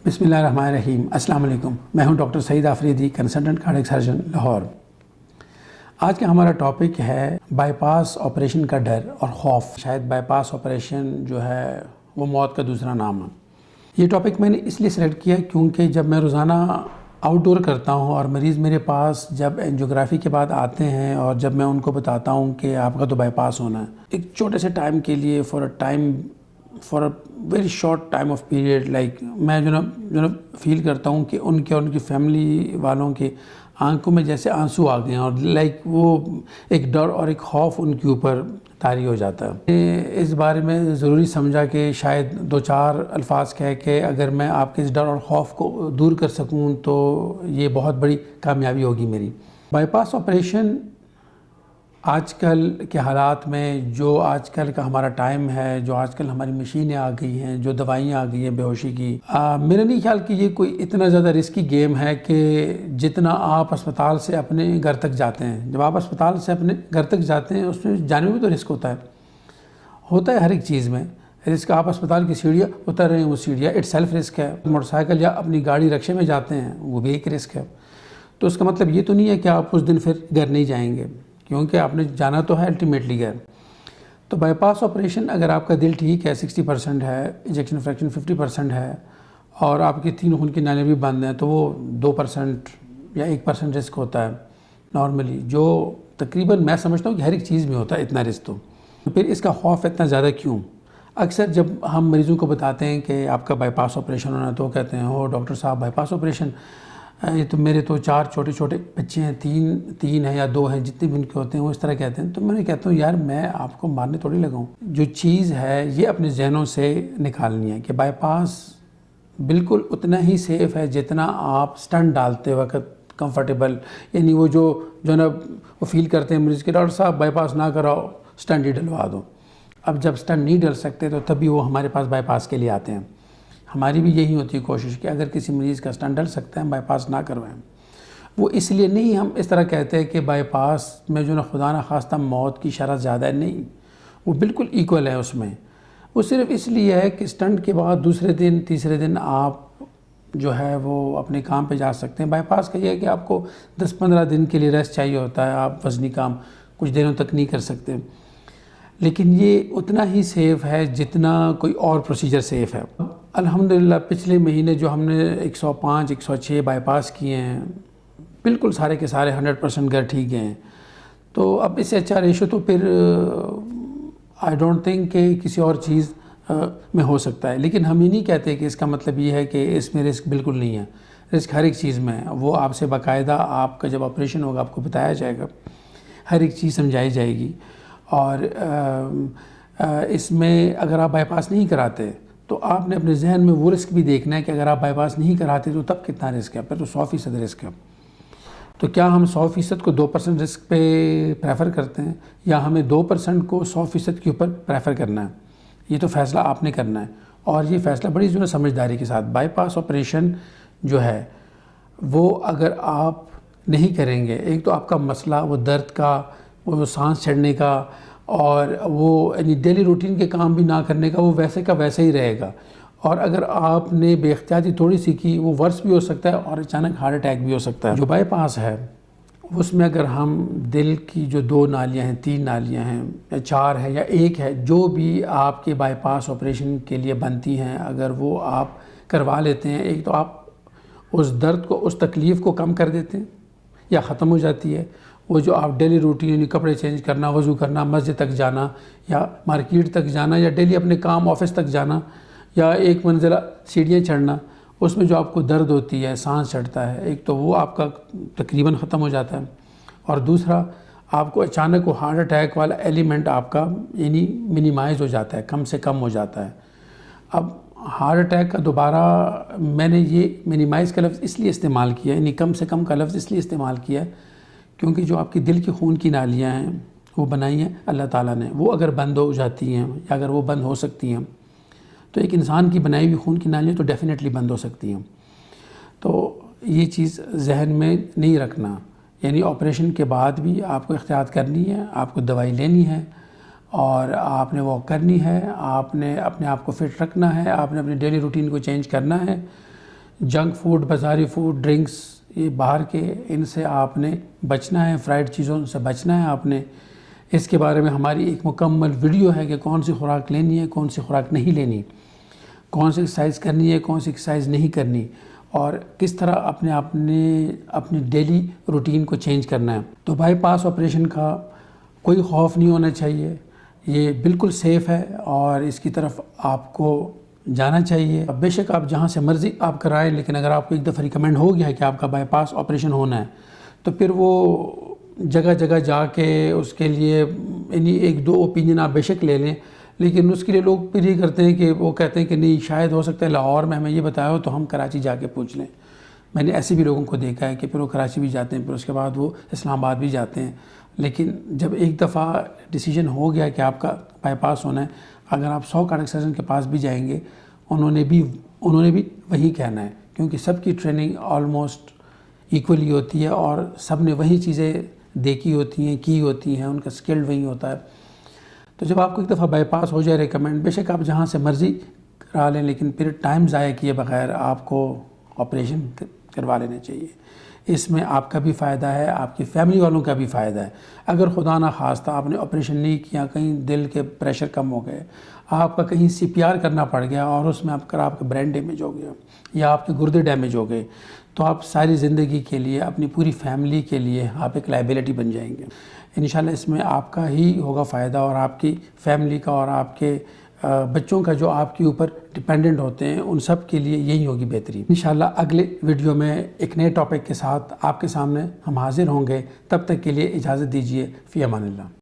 بسم اللہ الرحمن الرحیم۔ السلام علیکم، میں ہوں doctor Saeed Afridi, consultant cardiac surgeon, Lahore. آج کا ہمارا ٹاپک ہے بائی پاس آپریشن کا ڈر اور خوف۔ شاید بائی پاس آپریشن جو ہے وہ موت کا دوسرا نام ہے۔ یہ ٹاپک میں نے اس لیے سلیکٹ کیا کیونکہ جب میں روزانہ آؤٹ ڈور کرتا ہوں اور مریض میرے پاس جب اینجیوگرافی کے بعد آتے ہیں اور جب میں ان کو بتاتا ہوں کہ آپ کا تو بائی پاس ہونا ہے، ایک چھوٹے سے ٹائم کے لیے for a very short time of period, like میں جو فیل کرتا ہوں کہ ان کی فیملی والوں کے آنکھوں میں جیسے آنسو آ گئے ہیں، اور لائک وہ ایک ڈر اور ایک خوف ان کے اوپر طاری ہو جاتا ہے۔ اس بارے میں ضروری سمجھا کہ شاید 2-4 الفاظ کہہ کے اگر میں آپ کے اس ڈر اور خوف کو دور کر سکوں تو یہ بہت بڑی کامیابی ہوگی میری۔ بائی پاس آپریشن آج کل کے حالات میں، جو آج کل کا ہمارا ٹائم ہے، جو آج کل ہماری مشینیں آ گئی ہیں، جو دوائیاں آ گئی ہیں بے ہوشی کی، میرا نہیں خیال کہ یہ کوئی اتنا زیادہ رسکی گیم ہے کہ جتنا آپ اسپتال سے اپنے گھر تک جاتے ہیں۔ جب آپ اسپتال سے اپنے گھر تک جاتے ہیں اس میں جانے میں بھی تو رسک ہوتا ہے ہر ایک چیز میں رسک۔ آپ اسپتال کی سیڑھیاں اتر رہے ہیں، وہ سیڑھیاں اٹ سیلف رسک ہے۔ موٹر سائیکل یا اپنی گاڑی رکشے میں جاتے ہیں، وہ بھی ایک رسک ہے۔ تو اس کا مطلب یہ تو نہیں ہے کہ آپ اس دن پھر گھر نہیں جائیں گے، کیونکہ آپ نے جانا تو ہے الٹیمیٹلی گھر۔ تو بائی پاس آپریشن اگر آپ کا دل ٹھیک ہے، 60% ہے، انجیکشن فریکشن 50% ہے، اور آپ کی 3 خون کی نالیاں بھی بند ہیں، تو وہ 2% یا 1% رسک ہوتا ہے نارملی، جو تقریباً میں سمجھتا ہوں کہ ہر ایک چیز میں ہوتا ہے اتنا رسک۔ تو پھر اس کا خوف اتنا زیادہ کیوں؟ اکثر جب ہم مریضوں کو بتاتے ہیں کہ آپ کا بائی پاس آپریشن ہونا ہے تو وہ کہتے ہیں او ڈاکٹر صاحب بائی پاس آپریشن، یہ تو میرے تو 4 چھوٹے بچے ہیں، 3 ہیں یا 2 ہیں، جتنے بھی ان کے ہوتے ہیں وہ اس طرح کہتے ہیں۔ تو میں کہتا ہوں یار میں آپ کو مارنے تھوڑی لگا ہوں۔ جو چیز ہے یہ اپنے ذہنوں سے نکالنی ہے کہ بائی پاس بالکل اتنا ہی سیف ہے جتنا آپ سٹنٹ ڈالتے وقت کمفرٹیبل، یعنی وہ جو نا وہ فیل کرتے ہیں مریض کے ڈاکٹر صاحب بائی پاس نہ کراؤ، سٹنٹ ہی ڈلوا دو۔ اب جب سٹنٹ نہیں ڈل سکتے تو تبھی وہ ہمارے پاس بائی پاس کے لیے آتے ہیں۔ ہماری بھی یہی ہوتی ہے کوشش کہ اگر کسی مریض کا سٹنٹ ڈل سکتا ہے ہم بائی پاس نہ کروائیں۔ وہ اس لیے نہیں ہم اس طرح کہتے ہیں کہ بائی پاس میں جو خدا نخواستہ موت کی شرح زیادہ ہے، نہیں، وہ بالکل ایکول ہے اس میں۔ وہ صرف اس لیے ہے کہ سٹنٹ کے بعد دوسرے دن تیسرے دن آپ جو ہے وہ اپنے کام پہ جا سکتے ہیں۔ بائی پاس کا یہ ہے کہ آپ کو 10-15 دن کے لیے ریسٹ چاہیے ہوتا ہے، آپ وزنی کام کچھ دنوں تک نہیں کر سکتے، لیکن یہ اتنا ہی سیف ہے جتنا کوئی اور پروسیجر سیف ہے۔ الحمدللہ پچھلے مہینے جو ہم نے 105 106 بائی پاس کیے ہیں، بالکل سارے کے سارے 100% گھر ٹھیک گئے ہیں۔ تو اب اس سے اچھا ریشو تو پھر آئی ڈونٹ تھنک کہ کسی اور چیز میں ہو سکتا ہے۔ لیکن ہم یہ نہیں کہتے کہ اس کا مطلب یہ ہے کہ اس میں رسک بالکل نہیں ہے۔ رسک ہر ایک چیز میں ہے، وہ آپ سے باقاعدہ آپ کا جب آپریشن ہوگا آپ کو بتایا جائے گا، ہر ایک چیز سمجھائی جائے گی۔ اور اس میں اگر آپ بائی پاس نہیں کراتے تو آپ نے اپنے ذہن میں وہ رسک بھی دیکھنا ہے کہ اگر آپ بائی پاس نہیں کراتے تو تب کتنا رسک ہے، پھر تو 100% رسک ہے۔ تو کیا ہم 100% کو 2% رسک پہ پریفر کرتے ہیں، یا ہمیں 2% کو 100% کے اوپر پریفر کرنا ہے؟ یہ تو فیصلہ آپ نے کرنا ہے، اور یہ فیصلہ بڑی سمجھداری کے ساتھ۔ بائی پاس آپریشن جو ہے وہ اگر آپ نہیں کریں گے، ایک تو آپ کا مسئلہ وہ درد کا، وہ سانس چڑھنے کا، اور وہ یعنی ڈیلی روٹین کے کام بھی نہ کرنے کا، وہ ویسے کا ویسے ہی رہے گا۔ اور اگر آپ نے بے احتیاطی تھوڑی سی کی، وہ ورس بھی ہو سکتا ہے اور اچانک ہارٹ اٹیک بھی ہو سکتا ہے۔ جو بائی پاس ہے اس میں اگر ہم دل کی جو 2 نالیاں ہیں، 3 نالیاں ہیں، یا 4 ہے یا 1 ہے، جو بھی آپ کے بائی پاس آپریشن کے لیے بنتی ہیں، اگر وہ آپ کروا لیتے ہیں، ایک تو آپ اس درد کو، اس تکلیف کو کم کر دیتے ہیں یا ختم ہو جاتی ہے۔ وہ جو آپ ڈیلی روٹین یعنی کپڑے چینج کرنا، وضو کرنا، مسجد تک جانا یا مارکیٹ تک جانا، یا ڈیلی اپنے کام آفس تک جانا، یا 1 منزلہ سیڑھیاں چڑھنا، اس میں جو آپ کو درد ہوتی ہے، سانس چڑھتا ہے، ایک تو وہ آپ کا تقریباً ختم ہو جاتا ہے، اور دوسرا آپ کو اچانک وہ ہارٹ اٹیک والا ایلیمنٹ آپ کا یعنی منیمائز ہو جاتا ہے، کم سے کم ہو جاتا ہے۔ اب ہارٹ اٹیک کا دوبارہ میں نے یہ منیمائز کا لفظ اس لیے استعمال کیا، یعنی کم سے کم کا لفظ اس لیے استعمال کیا کیونکہ جو آپ کی دل کی خون کی نالیاں ہیں وہ بنائی ہیں اللہ تعالیٰ نے، وہ اگر بند ہو جاتی ہیں یا اگر وہ بند ہو سکتی ہیں تو ایک انسان کی بنائی ہوئی خون کی نالیاں تو ڈیفینیٹلی بند ہو سکتی ہیں۔ تو یہ چیز ذہن میں نہیں رکھنا، یعنی آپریشن کے بعد بھی آپ کو احتیاط کرنی ہے، آپ کو دوائی لینی ہے، اور آپ نے واک کرنی ہے، آپ نے اپنے آپ کو فٹ رکھنا ہے، آپ نے اپنی ڈیلی روٹین کو چینج کرنا ہے۔ جنک فوڈ، بازاری فوڈ، ڈرنکس، یہ باہر کے، ان سے آپ نے بچنا ہے، فرائیڈ چیزوں سے بچنا ہے آپ نے۔ اس کے بارے میں ہماری ایک مکمل ویڈیو ہے کہ کون سی خوراک لینی ہے، کون سی خوراک نہیں لینی، کون سی ایکسرسائز کرنی ہے، کون سی ایکسرسائز نہیں کرنی، اور کس طرح اپنی ڈیلی روٹین کو چینج کرنا ہے۔ تو بائی پاس آپریشن کا کوئی خوف نہیں ہونا چاہیے، یہ بالکل سیف ہے اور اس کی طرف آپ کو جانا چاہیے۔ بے شک آپ جہاں سے مرضی آپ کرائیں، لیکن اگر آپ کو ایک دفعہ ریکمینڈ ہو گیا ہے کہ آپ کا بائی پاس آپریشن ہونا ہے، تو پھر وہ جگہ جگہ جا کے اس کے لیے یعنی ایک دو اوپینین آپ بے شک لے لیں، لیکن اس کے لیے لوگ پھر یہ کرتے ہیں کہ وہ کہتے ہیں کہ نہیں شاید ہو سکتا ہے لاہور میں ہمیں یہ بتایا ہو تو ہم کراچی جا کے پوچھ لیں۔ میں نے ایسے بھی لوگوں کو دیکھا ہے کہ پھر وہ کراچی بھی جاتے ہیں، پھر اس کے بعد وہ اسلام آباد بھی جاتے ہیں، لیکن جب ایک دفعہ ڈیسیجن ہو گیا کہ آپ کا بائی پاس ہونا ہے، اگر آپ 100 کارڈیک سرجن کے پاس بھی جائیں گے، انہوں نے بھی وہی کہنا ہے، کیونکہ سب کی ٹریننگ آلموسٹ ایکولی ہوتی ہے اور سب نے وہی چیزیں دیکھی ہوتی ہیں، کی ہوتی ہیں، ان کا سکل وہی ہوتا ہے۔ تو جب آپ کو ایک دفعہ بائی پاس ہو جائے ریکمینڈ، بے شک آپ جہاں سے مرضی کرا لیں، لیکن پھر ٹائم ضائع کیے بغیر آپ کو آپریشن کروا لینا چاہیے۔ اس میں آپ کا بھی فائدہ ہے، آپ کی فیملی والوں کا بھی فائدہ ہے۔ اگر خدا نہ خواستہ آپ نے آپریشن نہیں کیا، کہیں دل کے پریشر کم ہو گئے، آپ کا کہیں CPR کرنا پڑ گیا اور اس میں آپ کا برین ڈیمیج ہو گیا یا آپ کے گردے ڈیمیج ہو گئے، تو آپ ساری زندگی کے لیے، اپنی پوری فیملی کے لیے آپ ایک لائبلٹی بن جائیں گے۔ انشاءاللہ اس میں آپ کا ہی ہوگا فائدہ اور آپ کی فیملی کا اور آپ کے بچوں کا جو آپ کے اوپر ڈیپینڈنٹ ہوتے ہیں، ان سب کے لیے یہی ہوگی بہتری۔ انشاءاللہ اگلے ویڈیو میں ایک نئے ٹاپک کے ساتھ آپ کے سامنے ہم حاضر ہوں گے، تب تک کے لیے اجازت دیجیے، فی امان اللہ۔